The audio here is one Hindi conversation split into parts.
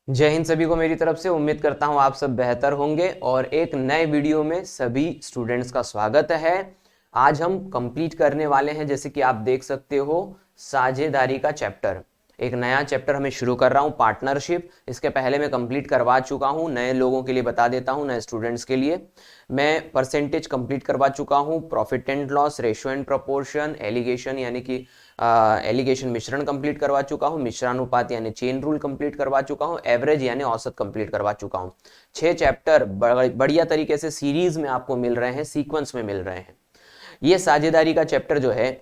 जय हिंद सभी को मेरी तरफ से। उम्मीद करता हूं आप सब बेहतर होंगे और एक नए वीडियो में सभी स्टूडेंट्स का स्वागत है। आज हम कंप्लीट करने वाले हैं, जैसे कि आप देख सकते हो, साझेदारी का चैप्टर। एक नया चैप्टर हमें शुरू कर रहा हूं, पार्टनरशिप। इसके पहले मैं कंप्लीट करवा चुका हूं, नए लोगों के लिए बता देता हूं, नए स्टूडेंट्स के लिए। मैं परसेंटेज कंप्लीट करवा चुका हूं, profit and loss, ratio and proportion, alligation यानी कि एलिगेशन मिश्रण कंप्लीट करवा चुका हूं, मिश्रानुपात यानी चेन रूल कंप्लीट करवा चुका हूं, एवरेज यानी औसत कंप्लीट करवा चुका हूं। 6 चैप्टर बढ़िया तरीके से सीरीज में आपको मिल रहे हैं, सीक्वेंस में मिल रहे हैं। ये साझेदारी का चैप्टर जो है,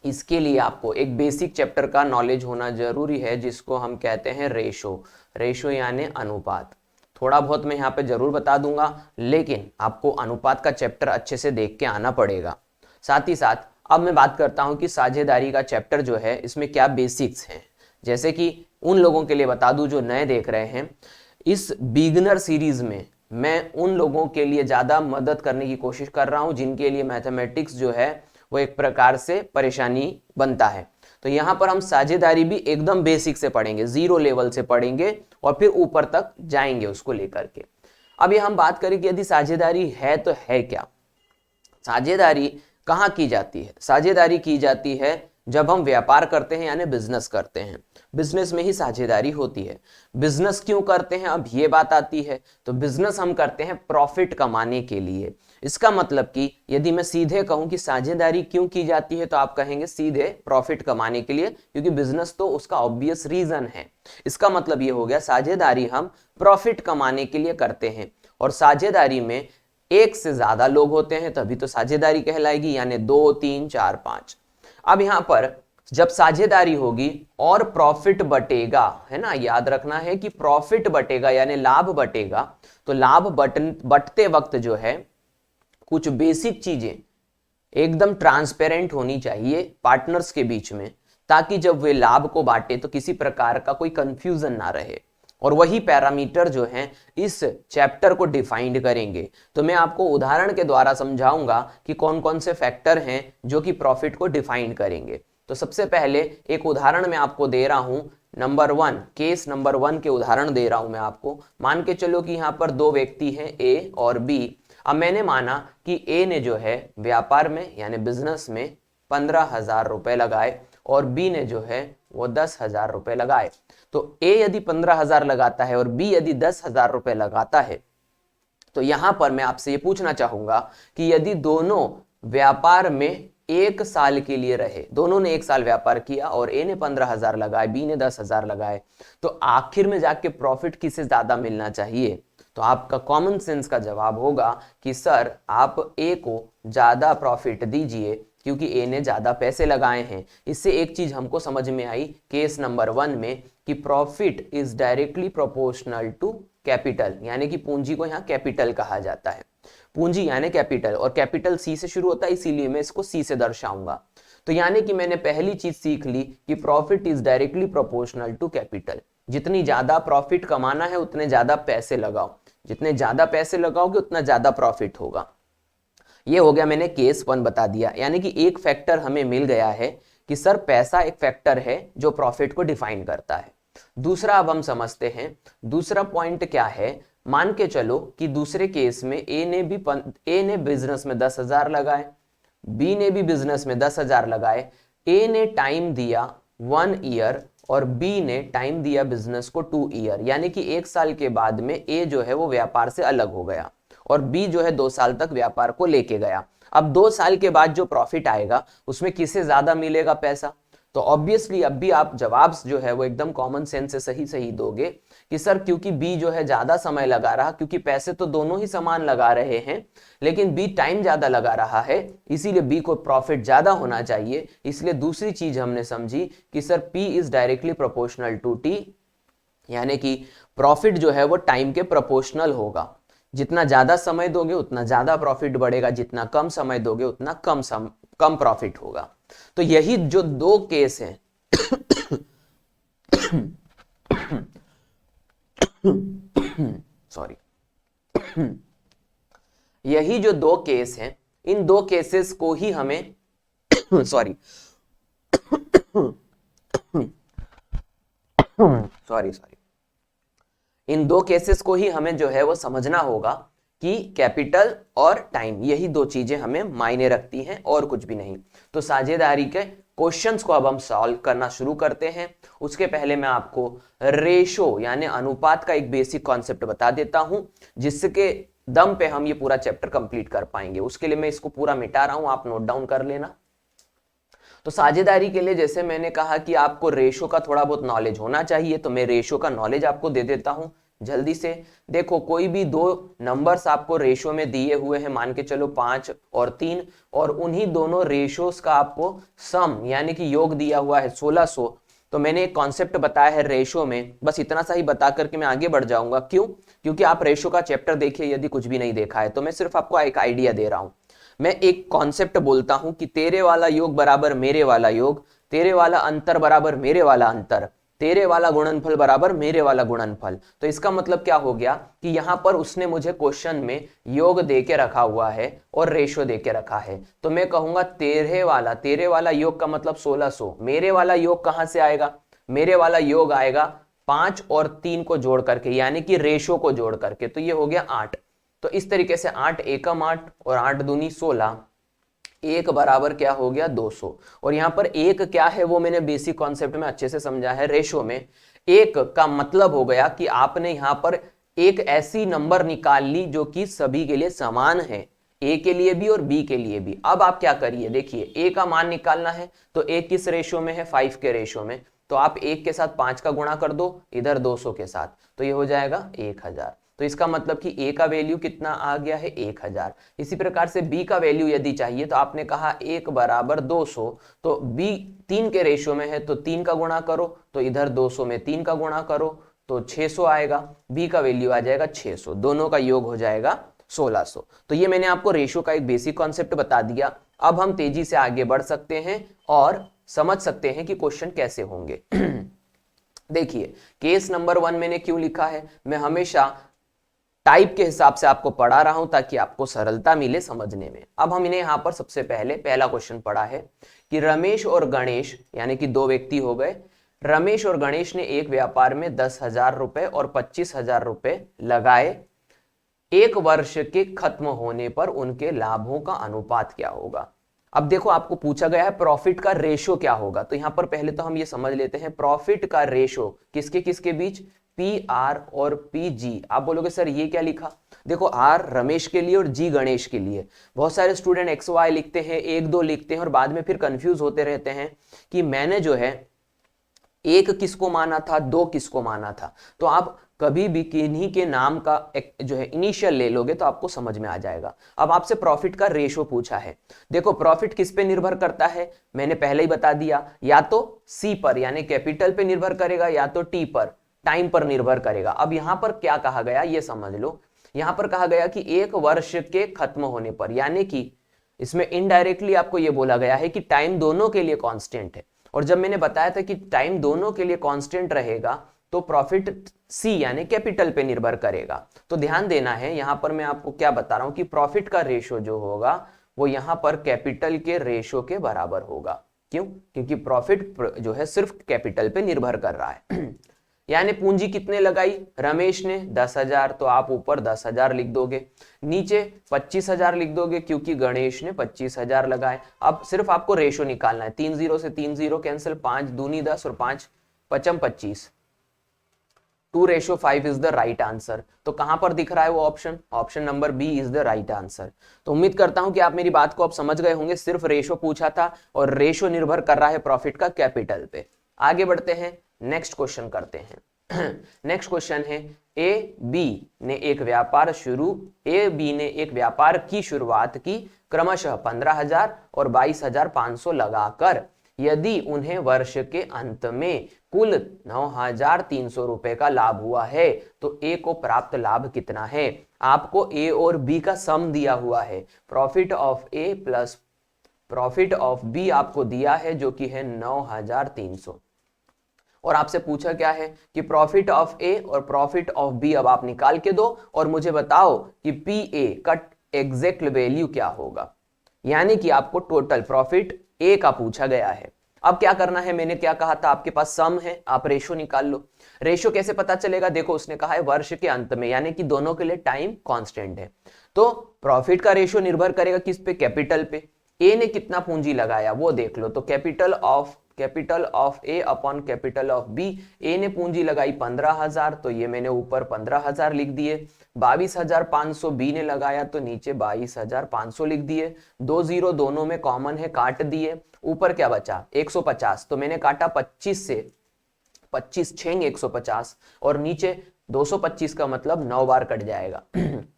इसके लिए आपको एक बेसिक चैप्टर का नॉलेज होना जरूरी है, जिसको हम कहते हैं रेशो। रेशो यानी अनुपात। थोड़ा बहुत मैं यहाँ पे जरूर बता दूंगा, लेकिन आपको अनुपात का चैप्टर अच्छे से देख के आना पड़ेगा। साथ ही साथ अब मैं बात करता हूं कि साझेदारी का चैप्टर जो है, इसमें क्या बेसिक्स हैं। जैसे कि उन लोगों के लिए बता दूं जो नए देख रहे हैं, इस बिगिनर सीरीज में मैं उन लोगों के लिए ज्यादा मदद करने की कोशिश कर रहा हूं जिनके लिए मैथमेटिक्स जो है वो एक प्रकार से परेशानी बनता है। तो यहां पर हम साझेदारी भी एकदम बेसिक से पढ़ेंगे, 0 लेवल से पढ़ेंगे और फिर ऊपर तक जाएंगे उसको लेकर के। अब ये हम बात करें कि यदि साझेदारी है तो है क्या। साझेदारी कहां की जाती है? साझेदारी की जाती है जब हम व्यापार करते हैं यानी बिजनेस करते हैं। बिजनेस में ही साझेदारी होती है। बिजनेस क्यों करते हैं, अब ये बात आती है। तो बिजनेस हम करते हैं प्रॉफिट कमाने के लिए। इसका मतलब कि यदि मैं सीधे कहूं कि साझेदारी क्यों की जाती है, तो आप कहेंगे सीधे प्रॉफिट कमाने के लिए, क्योंकि बिजनेस तो उसका ऑब्वियस रीजन है। इसका मतलब ये हो गया, साझेदारी हम प्रॉफिट कमाने के लिए करते हैं। और साझेदारी में एक से ज्यादा लोग होते हैं तभी तो साझेदारी कहलाएगी, यानी 2, 3, 4, 5। अब यहां पर जब साझेदारी होगी और प्रॉफिट बटेगा, है ना, याद रखना है कि प्रॉफिट बटेगा यानी लाभ बटेगा। तो लाभ बटते वक्त जो है, कुछ बेसिक चीजें एकदम ट्रांसपेरेंट होनी चाहिए पार्टनर्स के बीच में, ताकि जब वे लाभ को बांटे तो किसी प्रकार का कोई कंफ्यूजन ना रहे। और वही पैरामीटर जो हैं इस चैप्टर को डिफाइंड करेंगे। तो मैं आपको उदाहरण के द्वारा समझाऊंगा कि कौन कौन से फैक्टर हैं जो कि प्रॉफिट को डिफाइंड करेंगे। तो सबसे पहले एक उदाहरण मैं आपको दे रहा हूं, नंबर 1, केस नंबर 1 के उदाहरण दे रहा हूं मैं आपको। मान के चलो कि यहां पर दो व्यक्ति हैं, ए और बी। अब मैंने माना कि ए ने जो है व्यापार में यानी बिजनेस में 15,000 रुपए लगाए और बी ने जो है वो 10,000 रुपए लगाए। तो ए यदि 15,000 लगाता है और बी यदि 10,000 रुपए लगाता है, तो यहां पर मैं आपसे ये पूछना चाहूंगा कि यदि दोनों व्यापार में 1 साल के लिए रहे, दोनों ने 1 साल व्यापार किया और ए ने 15,000 लगाए, बी ने 10,000 लगाए, तो आखिर में जाके प्रॉफिट किसे ज्यादा मिलना चाहिए? तो आपका कॉमन सेंस का जवाब होगा कि सर आप ए को ज्यादा प्रॉफिट दीजिए, क्योंकि ए ने ज्यादा पैसे लगाए हैं। इससे एक चीज हमको समझ में आई केस नंबर 1 में कि profit is directly proportional to capital, यानी कि पूंजी को यहाँ कैपिटल कहा जाता है। पूंजी यानी कैपिटल, और कैपिटल सी से शुरू होता है, इसीलिए मैं इसको सी से दर्शाऊंगा। तो यानी कि मैंने पहली चीज सीख ली कि profit is directly proportional to capital. जितनी ज्यादा प्रॉफिट कमाना है उतने ज्यादा पैसे लगाओ, जितने ज्यादा पैसे लगाओगे उतना ज्यादा प्रॉफिट होगा। ये हो गया, मैंने केस 1 बता दिया। यानी कि एक फैक्टर हमें मिल गया है कि सर पैसा एक फैक्टर है जो प्रॉफिट को डिफाइन करता है। दूसरा अब हम समझते हैं, दूसरा पॉइंट क्या है। मान के चलो कि दूसरे केस में ए ने बिजनेस में 10,000 लगाए, बी ने भी बिजनेस में 10,000 लगाए। ए ने टाइम दिया 1 ईयर और बी ने टाइम दिया बिजनेस को 2 ईयर, यानी कि 1 साल के बाद में ए जो है वो व्यापार से अलग हो गया और बी जो है 2 साल तक व्यापार को लेके गया। अब 2 साल के बाद जो प्रॉफिट आएगा उसमें किसे ज्यादा मिलेगा पैसा? तो ऑब्वियसली अब भी आप जवाब जो है वो एकदम कॉमन सेंस से सही सही दोगे कि सर क्योंकि बी जो है ज्यादा समय लगा रहा, क्योंकि पैसे तो दोनों ही समान लगा रहे हैं, लेकिन बी टाइम ज्यादा लगा रहा है, इसीलिए बी को प्रॉफिट ज्यादा होना चाहिए। इसलिए दूसरी चीज हमने समझी कि sir P is directly proportional to T, यानी कि प्रॉफिट जो है वो टाइम के प्रोपोर्शनल होगा। जितना ज्यादा समय दोगे उतना ज्यादा प्रॉफिट बढ़ेगा, जितना कम समय दोगे उतना कम प्रॉफिट होगा। तो यही जो दो केस हैं सॉरी यही जो दो केस हैं, इन दो केसेस को ही हमें सॉरी सॉरी इन दो केसेस को ही हमें जो है वो समझना होगा कि कैपिटल और टाइम यही दो चीजें हमें मायने रखती हैं और कुछ भी नहीं। तो साझेदारी के क्वेश्चंस को अब हम सॉल्व करना शुरू करते हैं। उसके पहले मैं आपको रेशो यानी अनुपात का एक बेसिक कॉन्सेप्ट बता देता हूं, जिसके दम पे हम ये पूरा चैप्टर कंप्लीट कर पाएंगे। उसके लिए मैं इसको पूरा मिटा रहा हूं, आप नोट डाउन कर लेना। तो साझेदारी के लिए जैसे मैंने कहा कि आपको रेशो का थोड़ा बहुत नॉलेज होना चाहिए, तो मैं रेशो का नॉलेज आपको दे देता हूं जल्दी से। देखो, कोई भी दो नंबर्स आपको रेशो में दिए हुए हैं, मान के चलो 5 और 3, और उन्हीं दोनों रेशोस का आपको सम यानी कि योग दिया हुआ है 1600। तो मैंने एक कॉन्सेप्ट बताया है रेशो में, बस इतना सा ही बता करके मैं आगे बढ़ जाऊंगा। क्यों? क्योंकि आप रेशो का चैप्टर देखिए यदि कुछ भी नहीं देखा है, तो मैं सिर्फ आपको एक आइडिया दे रहा हूं। मैं एक कॉन्सेप्ट बोलता हूं कि तेरे वाला योग बराबर मेरे वाला योग, तेरे वाला अंतर बराबर मेरे वाला अंतर, तेरे वाला गुणनफल बराबर मेरे वाला गुणनफल। तो इसका मतलब क्या हो गया कि यहां पर उसने मुझे क्वेश्चन में योग दे के रखा हुआ है और रेशो दे के रखा है, तो मैं कहूंगा तेरे वाला योग का मतलब 1600। मेरे वाला योग कहां से आएगा? मेरे वाला योग आएगा 5 और 3 को जोड़ करके, यानी कि रेशो को जोड़ करके, तो ये हो गया 8। तो इस तरीके से 8 एकम 8 और 8 दूनी 16, एक बराबर क्या हो गया 200। और यहां पर एक क्या है वो मैंने बेसिक कॉन्सेप्ट में अच्छे से समझा है। रेशो में एक का मतलब हो गया कि आपने यहां पर एक ऐसी नंबर निकाल ली जो कि सभी के लिए समान है, ए के लिए भी और बी के लिए भी। अब आप क्या करिए, देखिए ए का मान निकालना है, तो ए किस रेशो में है? 5 के रेशो में। तो आप 1 के साथ 5 का गुणा कर दो इधर 200 के साथ, तो ये हो जाएगा 1000। तो इसका मतलब कि ए का वैल्यू कितना आ गया है? 1000। इसी प्रकार से बी का वैल्यू यदि चाहिए, तो आपने कहा 1 बराबर 200, तो बी 3 के रेशो में है, तो 3 का गुणा करो, तो इधर 200 में 3 का गुणा करो तो 600 आएगा। बी का वैल्यू आ जाएगा 600, दोनों का योग हो जाएगा 1600। तो ये मैंने आपको रेशो का एक बेसिक कॉन्सेप्ट बता दिया। अब हम तेजी से आगे बढ़ सकते हैं और समझ सकते हैं कि क्वेश्चन कैसे होंगे। देखिए, केस नंबर 1 मैंने क्यों लिखा है? मैं हमेशा टाइप के हिसाब से आपको पढ़ा रहा हूं ताकि आपको सरलता मिले समझने में। अब हम इन्हें यहां पर सबसे पहले पहला क्वेश्चन पढ़ा है कि रमेश और गणेश यानी कि दो व्यक्ति हो गए। रमेश और गणेश ने एक व्यापार में 10,000 रुपए और 25,000 रुपए लगाए। एक वर्ष के खत्म होने पर उनके लाभों का अनुपात क्या होगा? अब देखो, आपको पूछा गया है प्रॉफिट का रेशो क्या होगा। तो यहां पर पहले तो हम ये समझ लेते हैं प्रॉफिट का रेशो किसके किसके बीच? पी आर और पी जी। आप बोलोगे सर ये क्या लिखा? देखो, आर रमेश के लिए और जी गणेश के लिए। बहुत सारे स्टूडेंट एक्स वाई लिखते हैं, 1 2 लिखते हैं और बाद में फिर कंफ्यूज होते रहते हैं कि मैंने जो है एक किसको माना था, 2 किसको माना था। तो आप कभी भी किन्हीं के नाम का जो है इनिशियल ले लोगे तो आपको समझ में आ जाएगा। अब आपसे प्रॉफिट का रेशो पूछा है। देखो, प्रॉफिट किस पे निर्भर करता है? मैंने पहले ही बता दिया, या तो सी पर यानी कैपिटल पे निर्भर करेगा, या तो टी पर टाइम पर निर्भर करेगा। अब यहां पर क्या कहा गया ये समझ लो। यहां पर कहा गया कि एक वर्ष के खत्म होने पर, यानी कि इसमें इनडायरेक्टली आपको यह बोला गया है कि टाइम दोनों के लिए कांस्टेंट है। और जब मैंने बताया था कि टाइम दोनों के लिए कांस्टेंट रहेगा तो प्रॉफिट सी यानी कैपिटल पे निर्भर करेगा। तो ध्यान देना है, यहां पर मैं आपको क्या बता रहा हूं कि प्रॉफिट का रेशो जो होगा वो यहां पर कैपिटल के रेशो के बराबर होगा। क्यों? क्योंकि प्रॉफिट जो है सिर्फ कैपिटल पे निर्भर कर रहा है। यानी पूंजी कितने लगाई? रमेश ने 10,000, तो आप ऊपर 10,000 लिख दोगे, नीचे 25,000 लिख दोगे क्योंकि गणेश ने 25,000 लगाए। अब सिर्फ आपको रेशो निकालना है, 3 0 से 3 0 कैंसिल, 5 दूनी 10 और 5 पचम 25, 2:5 इज द राइट आंसर। तो कहां पर दिख रहा है वो option? Option number B is the right answer. तो उम्मीद करता हूं कि आप मेरी बात को अब समझ गए होंगे। सिर्फ रेशो पूछा था और रेशो निर्भर कर रहा है प्रॉफिट का कैपिटल पे। आगे बढ़ते हैं, नेक्स्ट क्वेश्चन करते हैं। नेक्स्ट क्वेश्चन है ए बी ने एक व्यापार की शुरुआत की क्रमशः 15,000 और 22,500 लगाकर। यदि उन्हें वर्ष के अंत में कुल 9,300 रुपए का लाभ हुआ है तो ए को प्राप्त लाभ कितना है? आपको ए और बी का सम दिया हुआ है। Profit of A plus profit of B आपको दिया है जो कि है 9,300। और आपसे पूछा क्या है कि प्रॉफिट ऑफ ए और प्रॉफिट ऑफ बी अब आप निकाल के दो और मुझे बताओ कि पी ए का एग्जैक्ट वैल्यू क्या होगा। यानी कि आपको टोटल प्रॉफिट ए का पूछा गया है। अब क्या करना है, मैंने क्या कहा था, आपके पास सम है, आप रेशो निकाल लो। रेशो कैसे पता चलेगा, देखो उसने कहा है वर्ष के अंत में, यानी कि दोनों के लिए टाइम कांस्टेंट है। तो प्रॉफिट का रेशो निर्भर करेगा किस पे, कैपिटल पे। ए ने कितना पूंजी लगाया वो देख लो, तो capital of A upon capital of B. A ने पूंजी लगाई 15,000, तो ये मैंने ऊपर 15,000 लिख दिए। 22,500 बी ने लगाया, तो नीचे 22,500 लिख दिए। 2 जीरो दोनों में कॉमन है, काट दिए। ऊपर क्या बचा 150, तो मैंने काटा 25 से, 25 छेंग 150, और नीचे 225 का मतलब 9 बार कट जाएगा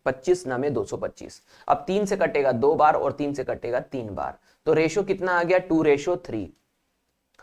25 9 में 225। अब 3 से कटेगा 2 बार और 3 से कटेगा 3 बार, तो रेशो कितना आ गया 2:3।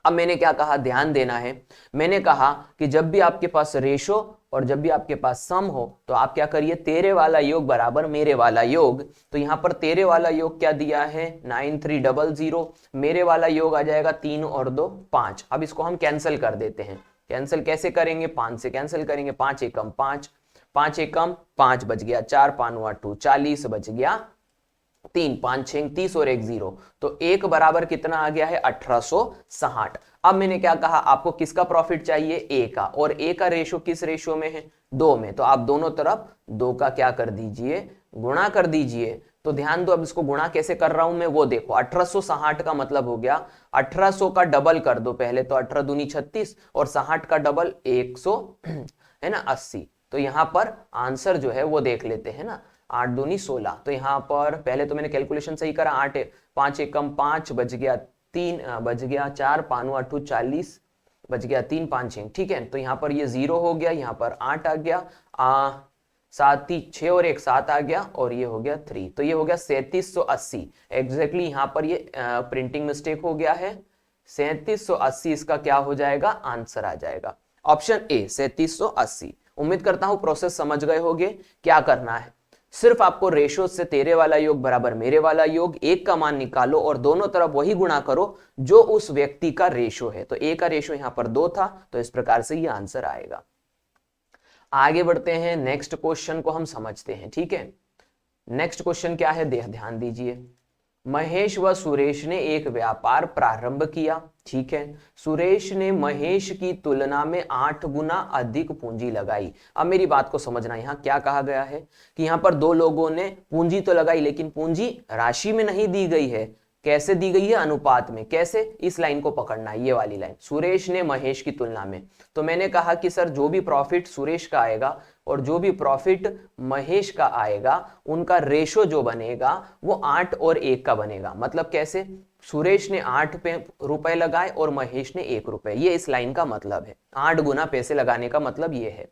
अब मैंने क्या कहा, ध्यान देना है, मैंने कहा कि जब भी आपके पास रेशो और जब भी आपके पास सम हो तो आप क्या करिए, तेरे वाला योग बराबर मेरे वाला योग। तो यहां पर तेरे वाला योग क्या दिया है 9300, मेरे वाला योग आ जाएगा 3 और 2 5। अब इसको हम कैंसिल कर देते हैं। कैंसिल कैसे करेंगे, 5 से कैंसिल करेंगे, 5 एकम 5, 5 एकम 5 बच गया, 4 5 8 40 बच गया 3, 5 6 30 और 1 0, तो 1 बराबर कितना आ गया है 1860। अब मैंने क्या कहा, आपको किसका प्रॉफिट चाहिए, ए का, और ए का रेशो किस रेशो में है 2 में, तो आप दोनों तरफ 2 का क्या कर दीजिए, गुणा कर दीजिए। तो ध्यान दो, अब इसको गुणा कैसे कर रहा हूं मैं वो देखो। 1860 का मतलब हो गया 1800 का डबल कर दो पहले, तो 18 दूनी 36 और 60 का डबल 100 है ना 80। तो यहां पर आंसर जो है वो देख लेते हैं ना, 8 दूनी 16। तो यहां पर पहले तो मैंने कैलकुलेशन सही करा, 8 5 एकम 5 बच गया 3 बच गया 4 5 8 40 बच गया 3 5 6, ठीक है। तो यहां पर ये 0 हो गया, यहां पर 8 आ गया, 7 6 और 1 7 आ गया, और ये हो गया 3, तो ये हो गया 3780 एग्जैक्टली। यहां पर ये प्रिंटिंग मिस्टेक हो गया है, 3780 इसका क्या हो जाएगा, आंसर आ जाएगा ऑप्शन ए 3780। उम्मीद करता हूं प्रोसेस समझ गए होंगे। क्या करना है, सिर्फ आपको रेशो से तेरे वाला योग बराबर मेरे वाला योग, एक का मान निकालो और दोनों तरफ वही गुणा करो जो उस व्यक्ति का रेशो है। तो ए का रेशो यहां पर 2 था, तो इस प्रकार से ये आंसर आएगा। आगे बढ़ते हैं, नेक्स्ट क्वेश्चन को हम समझते हैं, ठीक है। नेक्स्ट क्वेश्चन क्या है, ध्यान दीजिए। महेश व सुरेश ने एक व्यापार प्रारंभ किया, ठीक है। सुरेश ने महेश की तुलना में 8 गुना अधिक पूंजी लगाई। अब मेरी बात को समझना, यहां क्या कहा गया है कि यहां पर 2 लोगों ने पूंजी तो लगाई, लेकिन पूंजी राशि में नहीं दी गई है, कैसे दी गई है, अनुपात में। कैसे, इस लाइन को पकड़ना है, ये वाली लाइन, सुरेश ने महेश की तुलना में। तो मैंने कहा कि सर जो भी प्रॉफिट सुरेश का आएगा और जो भी प्रॉफिट महेश का आएगा, उनका रेशो जो बनेगा वो 8 और 1 का बनेगा। मतलब कैसे, सुरेश ने 8 रुपए लगाए और महेश ने 1 रुपए, ये इस लाइन का मतलब है। 8 गुना पैसे लगाने का मतलब ये है,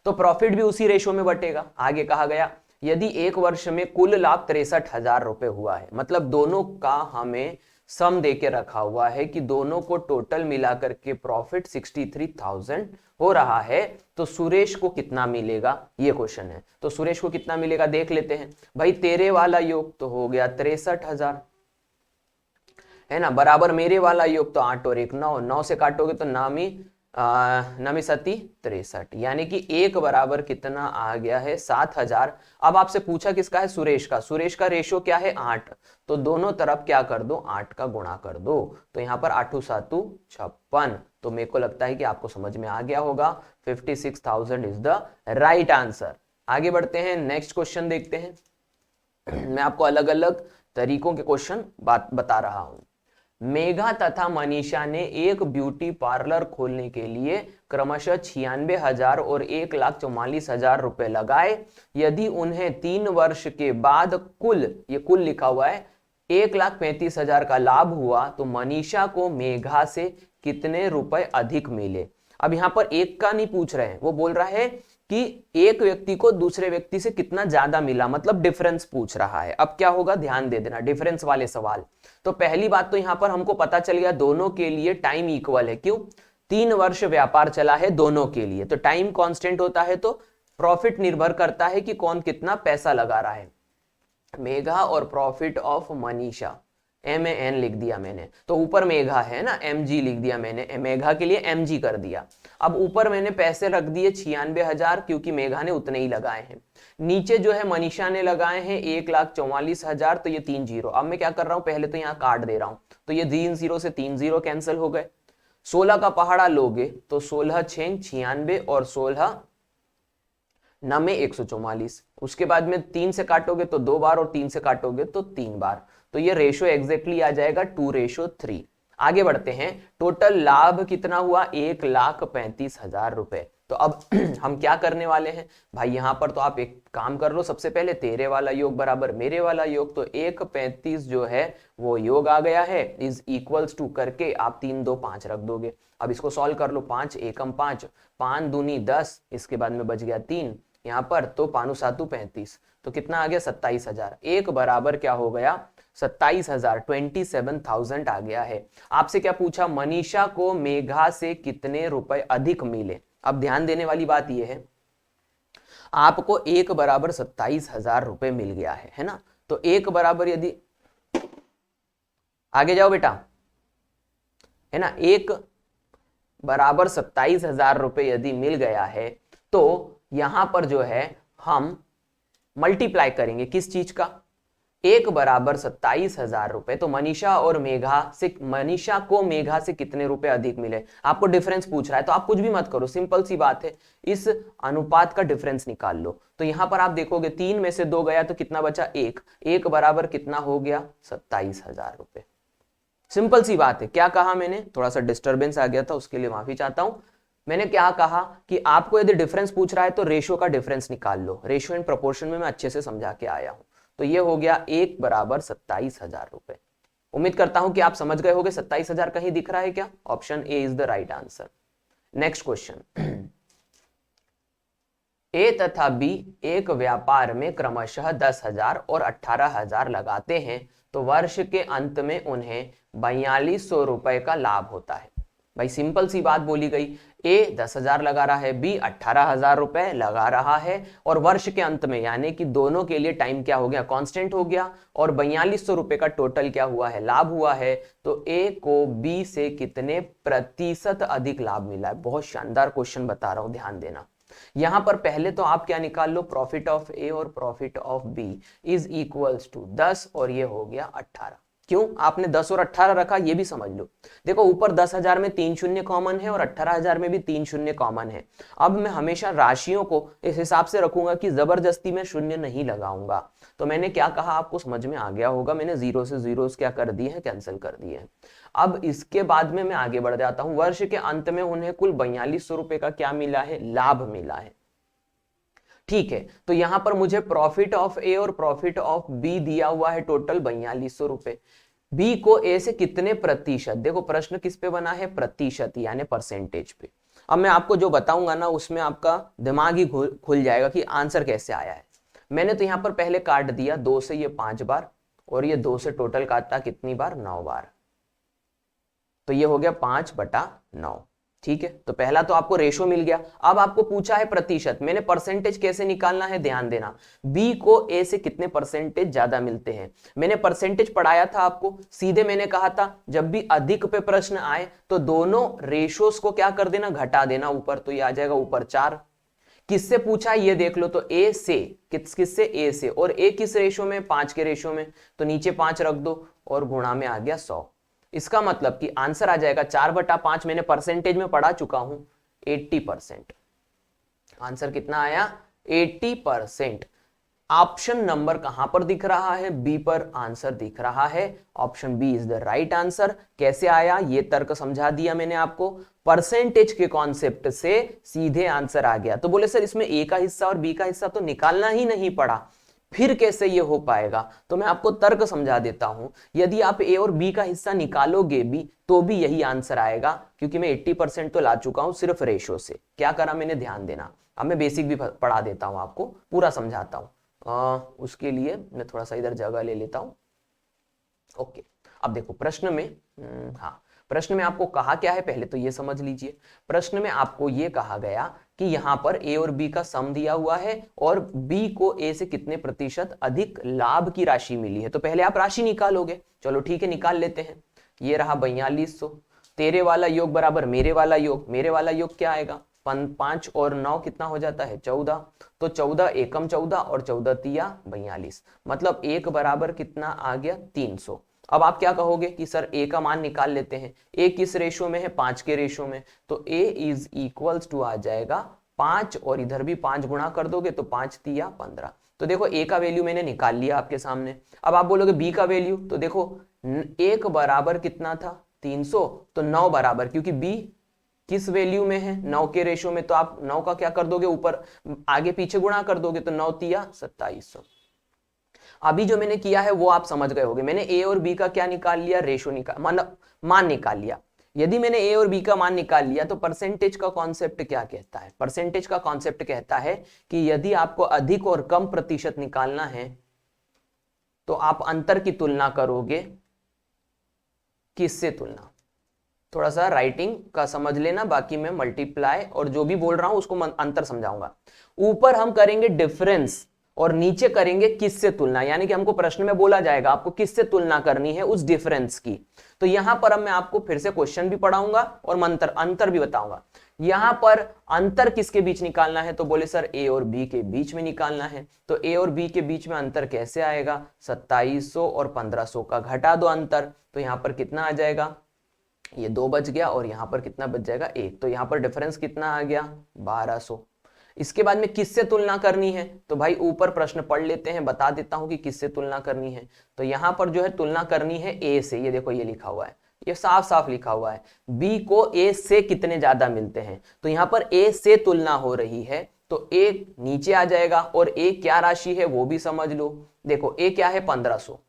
तो प्रॉफिट भी उसी रेशो में बटेगा। आगे कहा गया यदि 1 वर्ष में कुल लाभ 63,000 रुपए हुआ है, मतलब दोनों का हमें सम दे के रखा हुआ है कि दोनों को टोटल मिलाकर के प्रॉफिट 63,000 हो रहा है, तो सुरेश को कितना मिलेगा, ये क्वेश्चन है। तो सुरेश को कितना मिलेगा देख लेते हैं भाई। तेरे वाला योग तो हो गया 63,000 है ना, बराबर मेरे वाला योग तो 8 और 1 9, 9 से काटोगे तो नामी 63, यानी कि 1 बराबर कितना आ गया है 7,000। अब आपसे पूछा किसका है, सुरेश का। सुरेश का रेशो क्या है 8, तो दोनों तरफ क्या कर दो 8 का गुणा कर दो। तो यहां पर 8 7 56, तो मेरे को लगता है कि आपको समझ में आ गया होगा। 56,000 इज द राइट आंसर। आगे बढ़ते हैं, नेक्स्ट क्वेश्चन देखते हैं। मैं आपको अलग अलग तरीकों के क्वेश्चन बता रहा हूं। मेघा तथा मनीषा ने एक ब्यूटी पार्लर खोलने के लिए क्रमशः 96,000 और 1,44,000 रुपए लगाए। यदि उन्हें 3 वर्ष के बाद कुल, ये कुल लिखा हुआ है, 1,35,000 का लाभ हुआ, तो मनीषा को मेघा से कितने रुपए अधिक मिले। अब यहां पर एक का नहीं पूछ रहे हैं, वो बोल रहा है कि एक व्यक्ति को दूसरे व्यक्ति से कितना ज्यादा मिला, मतलब डिफरेंस पूछ रहा है। अब क्या होगा, ध्यान दे देना, डिफरेंस वाले सवाल। तो पहली बात तो यहां पर हमको पता चल गया दोनों के लिए टाइम इक्वल है। क्यों, 3 वर्ष व्यापार चला है दोनों के लिए, तो टाइम कांस्टेंट होता है, तो प्रॉफिट निर्भर करता है कि कौन कितना पैसा लगा रहा है। मेघा और प्रॉफिट ऑफ मनीषा MAN लिख दिया मैंने, तो ऊपर मेघा है ना, MG लिख दिया मैंने, मेघा के लिए MG कर दिया। अब ऊपर मैंने पैसे रख दिए 96,000 क्योंकि मेघा ने उतने ही लगाए हैं। नीचे जो है मनीषा ने लगाए हैं 1,44,000, तो ये 3 जीरो। अब मैं क्या कर रहा हूं, पहले तो यहाँ काट दे रहा हूं, तो ये 3 जीरो से 3 जीरो कैंसिल हो गए। 16 का पहाड़ा लोगे तो 16 6 96 और 16 9 144। उसके बाद में 3 से काटोगे तो 2 बार और 3 से काटोगे तो 3 बार, तो ये रेशो एग्जैक्टली आ जाएगा 2:3। आगे बढ़ते हैं, टोटल लाभ कितना हुआ, 1,35,000 रुपए। तो अब हम क्या करने वाले हैं भाई, यहां पर तो आप एक काम कर लो, सबसे पहले तेरे वाला योग बराबर मेरे वाला योग, तो 1,35 जो है वो योग आ गया है, इज इक्वल्स टू करके आप 3 2 5 रख दोगे। अब इसको सॉल्व कर लो, 5 एकम 5, 5 दूनी 10, इसके बाद में बच गया 3 यहां पर, तो 5 7 35, तो कितना आ गया 27,000। एक बराबर क्या हो गया 27,000, 27,000 आ गया है। आपसे क्या पूछा, मनीषा को मेघा से कितने रुपए अधिक मिले। अब ध्यान देने वाली बात यह है, आपको एक बराबर 27,000 रुपए मिल गया है ना, तो एक बराबर यदि, आगे जाओ बेटा, है ना, एक बराबर 27,000 रुपए यदि मिल गया है, तो यहां पर जो है हम मल्टीप्लाई करेंगे किस चीज का, एक बराबर 27,000 रुपए, तो मनीषा को मेघा से कितने रुपए अधिक मिले। आपको डिफरेंस पूछ रहा है तो आप कुछ भी मत करो, सिंपल सी बात है, इस अनुपात का डिफरेंस निकाल लो। तो यहां पर आप देखोगे 3 में से 2 गया तो कितना बचा, एक बराबर कितना हो गया 27,000 रुपए। सिंपल सी बात है। क्या कहा मैंने, थोड़ा सा डिस्टर्बेंस आ गया था उसके लिए माफी चाहता हूं। मैंने क्या कहा कि आपको यदि डिफरेंस पूछ रहा है तो रेशियो का डिफरेंस निकाल लो। रेशियो एंड प्रोपोर्शन में मैं अच्छे से समझा के आया हूं। तो ये हो गया एक बराबर 27,000 रुपए। उम्मीद करता हूं कि आप समझ गए होंगे। 27,000 कहीं दिख रहा है क्या, option A is the right answer. Next question, A तथा बी एक व्यापार में क्रमशः 10,000 और 18,000 लगाते हैं, तो वर्ष के अंत में उन्हें 4,200 रुपए का लाभ होता है। भाई सिंपल सी बात बोली गई, ए 10,000 लगा रहा है, बी 18,000 रुपए लगा रहा है, और वर्ष के अंत में यानी कि दोनों के लिए टाइम क्या हो गया, कांस्टेंट हो गया, और 4,200 रुपए का टोटल क्या हुआ है, लाभ हुआ है। तो ए को बी से कितने प्रतिशत अधिक लाभ मिला है। बहुत शानदार क्वेश्चन बता रहा हूं, ध्यान देना। यहां पर पहले तो आप क्या निकाल लो, प्रॉफिट ऑफ ए और profit of B is equals to 10 और ये हो गया 18। क्यों आपने 10 और 18 रखा, ये भी समझ लो। देखो ऊपर 10,000 में 3 शून्य कॉमन है और 18,000 में भी 3 शून्य कॉमन है। अब मैं हमेशा राशियों को इस हिसाब से रखूंगा कि जबरदस्ती में शून्य नहीं लगाऊंगा। तो मैंने क्या कहा आपको समझ में आ गया होगा, मैंने जीरो से जीरो क्या कर दिए हैं, कैंसिल कर दिए हैं। अब इसके बाद में मैं आगे बढ़ जाता हूं। वर्ष के अंत में उन्हें कुल 4,200 रुपए का क्या मिला है, लाभ मिला है। ठीक है, तो यहां पर मुझे प्रॉफिट ऑफ ए और प्रॉफिट ऑफ बी दिया हुआ है टोटल 4,200 रुपए। बी को ए से कितने प्रतिशत, देखो प्रश्न किस पे बना है, प्रतिशत यानी परसेंटेज पे। अब मैं आपको जो बताऊंगा ना उसमें आपका दिमाग ही खुल जाएगा कि आंसर कैसे आया है। मैंने तो यहां पर पहले काट दिया, 2 से ये 5 बार और ये 2 से टोटल काटा कितनी बार, 9 बार, तो ये हो गया 5/9। ठीक है, तो पहला तो आपको रेशो मिल गया। अब आपको पूछा है प्रतिशत, मैंने परसेंटेज कैसे निकालना है, ध्यान देना। बी को ए से कितने परसेंटेज ज्यादा मिलते हैं, मैंने परसेंटेज पढ़ाया था आपको, सीधे मैंने कहा था जब भी अधिक पे प्रश्न आए तो दोनों रेशोस को क्या कर देना, घटा देना ऊपर, तो ये आ जाएगा ऊपर 4। किससे पूछा ये देख लो, तो ए से, किससे, ए से, और ए किस रेशो में, 5 के रेशो में, तो नीचे 5 रख दो और गुणा में आ गया 100। इसका मतलब कि आंसर आ जाएगा 4/5, मैंने परसेंटेज में पढ़ा चुका हूं 80%। आंसर कितना आया, 80%। ऑप्शन नंबर कहां पर दिख रहा है, बी पर आंसर दिख रहा है। Option B is the right answer. कैसे आया ये तर्क समझा दिया मैंने आपको, परसेंटेज के कॉन्सेप्ट से सीधे आंसर आ गया। तो बोले सर इसमें ए का हिस्सा और बी का हिस्सा तो निकालना ही नहीं पड़ा, फिर कैसे ये हो पाएगा। तो मैं आपको तर्क समझा देता हूं, यदि आप ए और बी का हिस्सा निकालोगे भी तो भी यही आंसर आएगा, क्योंकि मैं 80% तो ला चुका हूं सिर्फ रेशो से। क्या करा मैंने, ध्यान देना। अब मैं बेसिक भी पढ़ा देता हूं, आपको पूरा समझाता हूं। उसके लिए मैं थोड़ा सा इधर जगह ले लेता हूं। ओके, अब देखो प्रश्न में, हाँ प्रश्न में आपको कहा क्या है, पहले तो ये समझ लीजिए। प्रश्न में आपको ये कहा गया कि यहाँ पर ए और बी का सम दिया हुआ है और बी को ए से कितने प्रतिशत अधिक लाभ की राशि मिली है। तो पहले आप राशि निकालोगे, चलो ठीक है निकाल लेते हैं। ये रहा 4200, तेरे वाला योग बराबर मेरे वाला योग, मेरे वाला योग क्या आएगा 5 और 9 कितना हो जाता है 14, तो 14 एकम 14 और 14 तिया 42, मतलब एक बराबर कितना आ गया 300। अब आप क्या कहोगे कि सर ए का मान निकाल लेते हैं, ए किस रेशो में है 5 के रेशो में, तो ए इज इक्वल्स टू आ जाएगा 5 और इधर भी 5 गुणा कर दोगे तो 5 तिया 15। तो देखो ए का वैल्यू मैंने निकाल लिया आपके सामने। अब आप बोलोगे बी का वैल्यू, तो देखो एक बराबर कितना था 300, तो 9 बराबर, क्योंकि बी किस वैल्यू में है 9 के रेशो में, तो आप 9 का क्या कर दोगे ऊपर आगे पीछे गुणा कर दोगे, तो 9 तिया 2700। अभी जो मैंने किया है वो आप समझ गए होंगे, मैंने ए और बी का क्या निकाल लिया रेशो निकाल मतलब मान निकाल लिया। यदि मैंने ए और बी का मान निकाल लिया तो परसेंटेज का कॉन्सेप्ट क्या कहता है, परसेंटेज का कॉन्सेप्ट कहता है कि यदि आपको अधिक और कम प्रतिशत निकालना है तो आप अंतर की तुलना करोगे, किससे तुलना, थोड़ा सा राइटिंग का समझ लेना, बाकी मैं मल्टीप्लाई और जो भी बोल रहा हूं उसको अंतर समझाऊंगा। ऊपर हम करेंगे डिफरेंस और नीचे करेंगे किससे तुलना, यानी कि हमको प्रश्न में बोला जाएगा आपको किससे तुलना करनी है उस डिफरेंस की। तो यहां पर अब मैं आपको फिर से क्वेश्चन भी पढ़ाऊंगा और अंतर भी बताऊंगा। यहां पर अंतर किसके बीच निकालना है, तो बोले सर ए और बी के बीच में निकालना है। तो ए और बी के बीच में अंतर कैसे आएगा, 2700 और 1500 का घटा दो अंतर, तो यहां पर कितना आ जाएगा, ये 2 बच गया और यहां पर कितना बच जाएगा 1, तो यहां पर डिफरेंस कितना आ गया 1200। इसके बाद में किससे तुलना करनी है, तो भाई ऊपर प्रश्न पढ़ लेते हैं, बता देता हूं कि किससे तुलना करनी है। तो यहां पर जो है तुलना करनी है ए से, ये देखो ये लिखा हुआ है, ये साफ साफ लिखा हुआ है बी को ए से कितने ज्यादा मिलते हैं, तो यहां पर ए से तुलना हो रही है, तो ए नीचे आ जाएगा और ए क्या राशि है वो भी समझ लो। देखो ए क्या है 1500,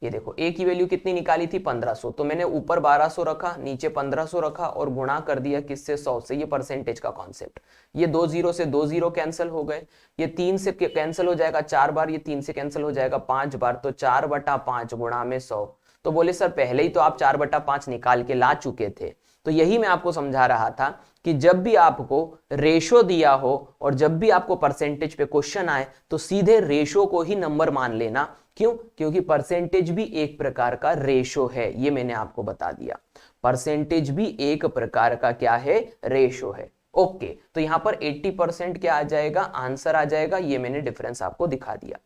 ये देखो ए की वैल्यू कितनी निकाली थी 1500, तो मैंने ऊपर 1200 रखा नीचे 1500 रखा और गुणा कर दिया किससे 100 से, ये परसेंटेज का कॉन्सेप्ट। ये 2 जीरो से 2 जीरो कैंसिल हो गए, ये 3 से कैंसिल हो जाएगा 4 बार, ये 3 से कैंसिल हो जाएगा 5 बार, तो 4/5 गुणा में 100। तो बोले सर पहले ही तो आप 4/5 निकाल के ला चुके थे। तो यही मैं आपको समझा रहा था कि जब भी आपको रेशो दिया हो और जब भी आपको परसेंटेज पे क्वेश्चन आए तो सीधे रेशो को ही नंबर मान लेना। क्यों, क्योंकि परसेंटेज भी एक प्रकार का रेशो है, ये मैंने आपको बता दिया, परसेंटेज भी एक प्रकार का क्या है रेशो है। ओके, तो यहां पर 80% क्या आ जाएगा आंसर आ जाएगा, ये मैंने डिफरेंस आपको दिखा दिया,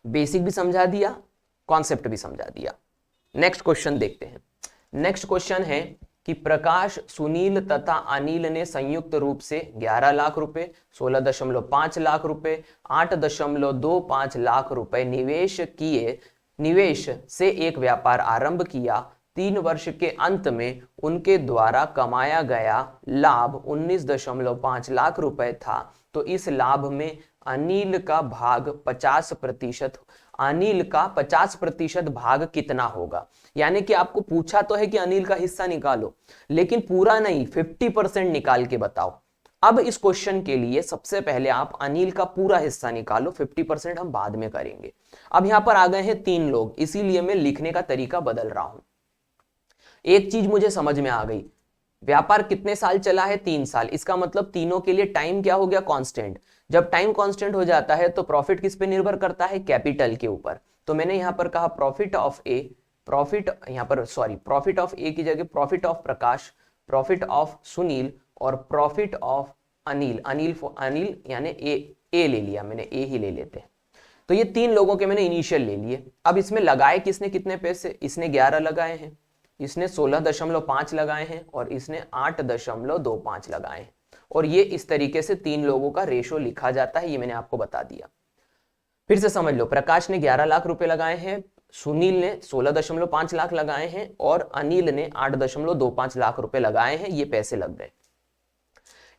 बेसिक भी समझा दिया, कॉन्सेप्ट भी समझा दिया। नेक्स्ट क्वेश्चन देखते हैं। नेक्स्ट क्वेश्चन है कि प्रकाश, सुनील तथा अनिल ने संयुक्त रूप से 11 लाख रुपए, 16.5 लाख रुपए, 8.25 लाख रुपए निवेश से एक व्यापार आरंभ किया। 3 वर्ष के अंत में उनके द्वारा कमाया गया लाभ 19.5 लाख रुपए था। तो इस लाभ में अनिल का भाग 50%, अनिल का 50% भाग कितना होगा। यानी कि आपको पूछा तो है कि अनिल का हिस्सा निकालो, लेकिन पूरा नहीं 50% निकाल के बताओ। अब इस क्वेश्चन के लिए सबसे पहले आप अनिल का पूरा हिस्सा निकालो, 50% हम बाद में करेंगे। अब यहां पर आ गए हैं 3 लोग, इसीलिए मैं लिखने का तरीका बदल रहा हूं। एक चीज मुझे समझ में आ गई, व्यापार कितने साल चला है 3 साल, इसका मतलब तीनों के लिए टाइम क्या हो गया कांस्टेंट। जब टाइम कांस्टेंट हो जाता है तो प्रॉफिट किस पे निर्भर करता है, कैपिटल के ऊपर। तो मैंने यहां पर कहा profit of A, profit of A की जगह profit of Prakash, profit of Sunil और प्रॉफिट ऑफ अनिल। अनिल यानी ए ले लिया मैंने, ए ही ले लेते हैं। तो ये 3 लोगों के मैंने इनिशियल ले लिए। अब इसमें लगाए किसने कितने पैसे, इसने 11 लगाए हैं, इसने 16.5 लगाए हैं और इसने 8.25 लगाए हैं। और ये इस तरीके से 3 लोगों का रेशो लिखा जाता है, ये मैंने आपको बता दिया। फिर से समझ लो, प्रकाश ने 11 लाख रुपए लगाए हैं, सुनील ने 16.5 लाख लगाए हैं और अनिल ने 8.25 लाख रुपए लगाए हैं, ये पैसे लग गए।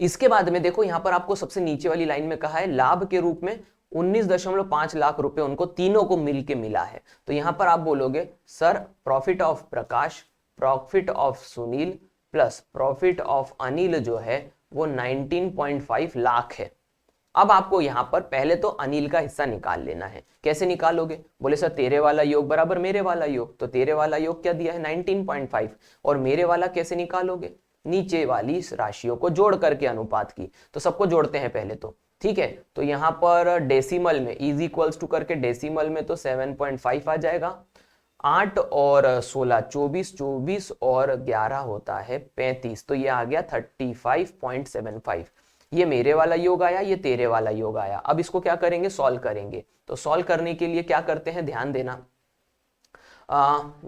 इसके बाद में देखो यहां पर आपको सबसे नीचे वाली लाइन में कहा है लाभ के रूप में 19.5 लाख रुपए उनको तीनों को मिलके मिला है। तो यहां पर आप बोलोगे sir profit of Prakash, profit of Sunil plus profit of Anil जो है वो 19.5 लाख है। अब आपको यहां पर पहले तो अनिल का हिस्सा निकाल लेना है। कैसे निकालोगे, बोले सर तेरे वाला योग बराबर मेरे वाला योग, तो तेरे वाला योग क्या दिया है 19.5 और मेरे वाला कैसे निकालोगे, नीचे वाली राशियों को जोड़ करके अनुपात की। तो सबको जोड़ते हैं पहले तो, ठीक है। तो यहाँ पर डेसिमल में इज इक्वल्स टू करके डेसिमल में तो 7.5 आ जाएगा। 8 और 16 24, 24 और 11 होता है 35, तो ये आ गया 35.75। ये मेरे वाला योग आया, ये तेरे वाला योग आया। अब इसको क्या करेंगे, सॉल्व करेंगे। तो सॉल्व करने के लिए क्या करते हैं, ध्यान देना।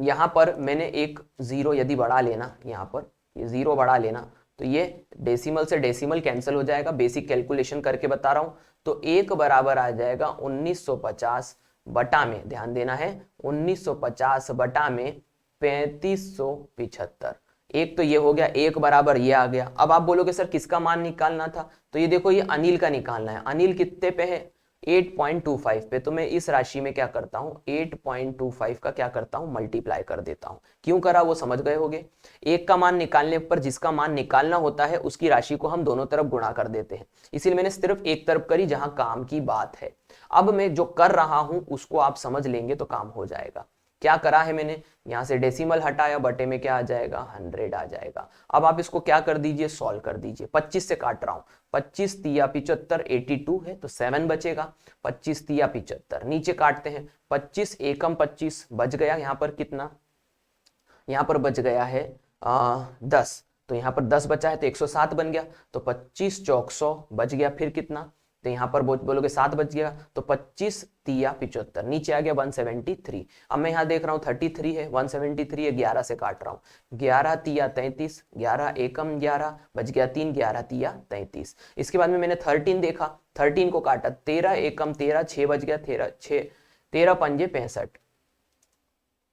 यहाँ पर मैंने एक जीरो यदि बढ़ा लेना, यहाँ पर ये जीरो बढ़ा लेना, तो ये डेसिमल से डेसिमल कैंसिल हो जाएगा। बेसिक कैलकुलेशन करके बता रहा हूं। तो एक बराबर आ जाएगा 1950 बटा में, ध्यान देना है, 1950 बटा में 3575। एक तो ये हो गया, एक बराबर ये आ गया। अब आप बोलोगे सर किसका मान निकालना था, तो ये देखो, ये अनिल का निकालना है। अनिल कितने पे है, 8.25 पे। तो मैं इस राशि में क्या करता हूं, 8.25 का क्या करता हूं, मल्टीप्लाई कर देता हूं। क्यों करा वो समझ गए होगे। एक का मान निकालने पर जिसका मान निकालना होता है उसकी राशि को हम दोनों तरफ गुणा कर देते हैं, इसीलिए मैंने सिर्फ एक तरफ करी जहां काम की बात है। अब मैं जो कर रहा हूं उसको आप समझ लेंगे तो काम हो जाएगा। क्या करा है मैंने, यहां से डेसिमल हटाया, बटे में क्या आ जाएगा, 100 आ जाएगा। अब आप इसको क्या कर दीजिए, सॉल्व कर दीजिए। 25 से काट रहा हूं, 25 तिया 75, 82 है तो 7 बचेगा। 25 तिया 75, नीचे काटते हैं, 25 एकम 25 बच गया। यहाँ पर कितना, यहाँ पर बच गया है 10, तो यहाँ पर 10 बचा है तो 107 बन गया। तो 25 चौक 100 बच गया। फिर कितना, तो यहाँ पर बोलोगे 7 बच गया, तो 25 तिया 75, नीचे आ गया 173। अब मैं यहाँ देख रहा हूँ 33 है, 173 है, 11 से काट रहा हूँ, 11 तिया 33, 11 एकम 11 बच गया 3, 11 तिया 33। इसके बाद में मैंने 13 देखा, 13 को काटा, 13 एकम 13, 6 बच गया, 13 पंजे 65,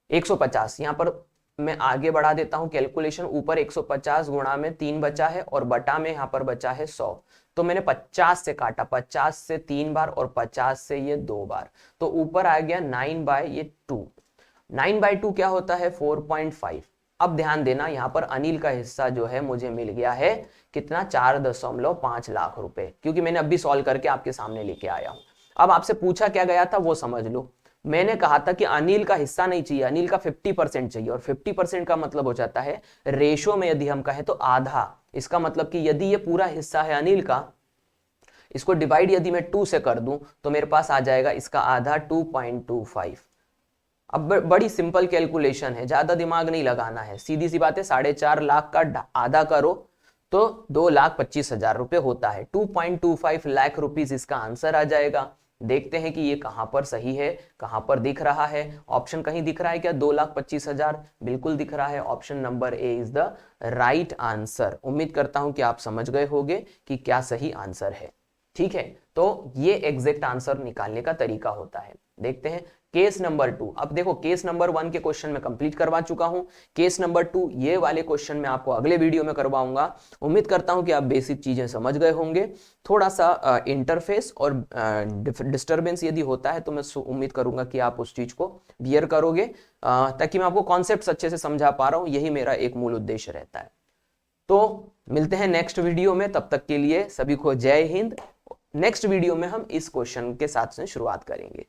150। यहाँ पर मैं आगे बढ़ा देता हूं कैलकुलेशन, ऊपर 150 गुणा में 3 बचा है और बटा में यहाँ पर बचा है 100। तो मैंने 50 से काटा, 50 से 3 बार और 50 से ये 2 बार, तो ऊपर आ गया 9/2। 9/2 क्या होता है, 4.5। अब ध्यान देना, यहाँ पर अनिल का हिस्सा जो है मुझे मिल गया है कितना, 4.5 लाख रुपए, क्योंकि मैंने अभी सॉल्व करके आपके सामने लेके आया हूं। अब आपसे पूछा क्या गया था वो समझ लो। मैंने कहा था कि अनिल का हिस्सा नहीं चाहिए, अनिल का 50% चाहिए, और 50% का मतलब हो जाता है रेशो में यदि हम कहें तो आधा। इसका मतलब कि यदि ये पूरा हिस्सा है अनिल का, इसको डिवाइड यदि मैं 2 से कर दूं तो मेरे पास आ जाएगा इसका आधा 2.25। अब बड़ी सिंपल कैलकुलेशन है, ज्यादा दिमाग नहीं लगाना है, सीधी सी बात है। 4.5 लाख का आधा करो तो 2,25,000 रुपए होता है। 2.25 लाख रुपीज इसका आंसर आ जाएगा। देखते हैं कि ये कहां पर सही है, कहां पर दिख रहा है। ऑप्शन कहीं दिख रहा है क्या, 2,25,000 बिल्कुल दिख रहा है। Option number A is the right answer. उम्मीद करता हूं कि आप समझ गए होंगे कि क्या सही आंसर है, ठीक है। तो ये एग्जैक्ट आंसर निकालने का तरीका होता है। देखते हैं केस नंबर 2। अब देखो, केस नंबर 1 के क्वेश्चन में कंप्लीट करवा चुका हूं। केस नंबर 2 ये वाले क्वेश्चन में आपको अगले वीडियो में करवाऊंगा। उम्मीद करता हूं कि आप बेसिक चीजें समझ गए होंगे। थोड़ा सा इंटरफेस और डिस्टरबेंस यदि होता है तो मैं उम्मीद करूंगा कि आप उस चीज को बियर करोगे, ताकि मैं आपको कॉन्सेप्ट अच्छे से समझा पा रहा हूं। यही मेरा एक मूल उद्देश्य रहता है। तो मिलते हैं नेक्स्ट वीडियो में, तब तक के लिए सभी को जय हिंद। नेक्स्ट वीडियो में हम इस क्वेश्चन के साथ से शुरुआत करेंगे।